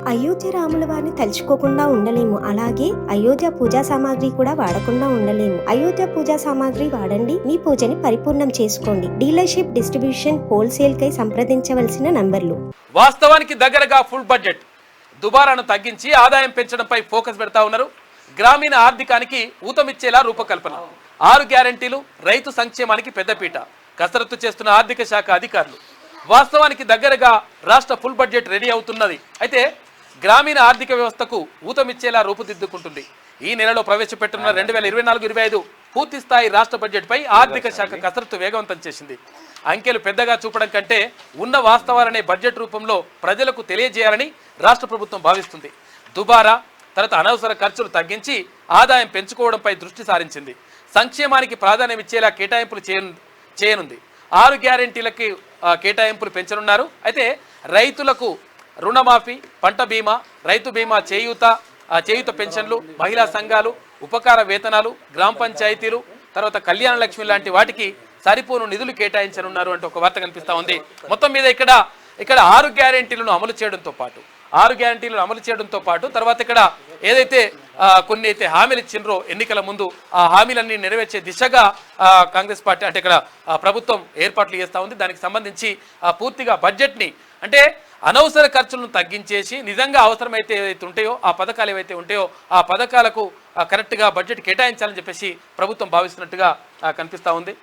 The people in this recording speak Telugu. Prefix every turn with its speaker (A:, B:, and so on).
A: అయోధ్య రాముల వారిని తలుచుకోకుండా ఉండలేము. అలాగే అయోధ్య పూజా సామాగ్రి కూడా వాడకుండా ఉండలేము. అయోధ్య పూజా సామాగ్రి వాడండి, మీ పూజని పరిపూర్ణం చేసుకోండి. డీలర్షిప్, డిస్ట్రిబ్యూషన్, హోల్సేల్ కై సంప్రదించవలసిన నంబర్లు.
B: వాస్తవానికి దగ్గరగా ఫుల్ బడ్జెట్, దుబారాను తగ్గించి ఆదాయం పెంచడంపై ఫోకస్ పెడతా ఉన్నారు. గ్రామీణ ఆర్థికానికి ఊతమిచ్చేలా రూపకల్పన, 6 గ్యారెంటీలు, రైతు సంక్షేమానికి పెద్దపీట, కసరత్తు చేస్తున్న ఆర్థిక శాఖ అధికారులు. వాస్తవానికి దగ్గరగా రాష్ట్ర ఫుల్ బడ్జెట్ రెడీ అవుతున్నది. అయితే గ్రామీణ ఆర్థిక వ్యవస్థకు ఊతమిచ్చేలా రూపుదిద్దుకుంటుంది. ఈ నెలలో ప్రవేశపెట్టున్న 2024-25 పూర్తి స్థాయి రాష్ట్ర బడ్జెట్పై ఆర్థిక శాఖ కసరత్తు వేగవంతం చేసింది. అంకెలు పెద్దగా చూపడం కంటే ఉన్న వాస్తవాలనే బడ్జెట్ రూపంలో ప్రజలకు తెలియజేయాలని రాష్ట్ర ప్రభుత్వం భావిస్తుంది. దుబారా, తర్వాత అనవసర ఖర్చులు తగ్గించి ఆదాయం పెంచుకోవడంపై దృష్టి సారించింది. సంక్షేమానికి ప్రాధాన్యం ఇచ్చేలా కేటాయింపులు చేయనుంది. 6 గ్యారెంటీలకి కేటాయింపులు పెంచనున్నారు. అయితే రైతులకు రుణమాఫీ, పంట బీమా, రైతు బీమా, చేయూత పెన్షన్లు, మహిళా సంఘాలు, ఉపకార వేతనాలు, గ్రామ పంచాయతీలు, తర్వాత కళ్యాణ లక్ష్మి లాంటి వాటికి సరిపోను నిధులు కేటాయించనున్నారు అంటూ ఒక వార్త కనిపిస్తూ ఉంది. మొత్తం మీద ఇక్కడ 6 గ్యారెంటీలను అమలు చేయడంతో పాటు తర్వాత ఇక్కడ ఏదైతే కొన్ని అయితే హామీలు ఇచ్చిండ్రో ఎన్నికల ముందు, ఆ హామీలన్నీ నెరవేర్చే దిశగా కాంగ్రెస్ పార్టీ అంటే ఇక్కడ ప్రభుత్వం ఏర్పాట్లు చేస్తూ ఉంది. దానికి సంబంధించి పూర్తిగా బడ్జెట్ని అంటే అనవసర ఖర్చులను తగ్గించేసి నిజంగా అవసరమైతే ఏవైతే ఉంటాయో ఆ పథకాలు ఏవైతే ఉంటాయో ఆ పథకాలకు కరెక్ట్గా బడ్జెట్ కేటాయించాలని చెప్పేసి ప్రభుత్వం భావిస్తున్నట్టుగా కనిపిస్తూ ఉంది.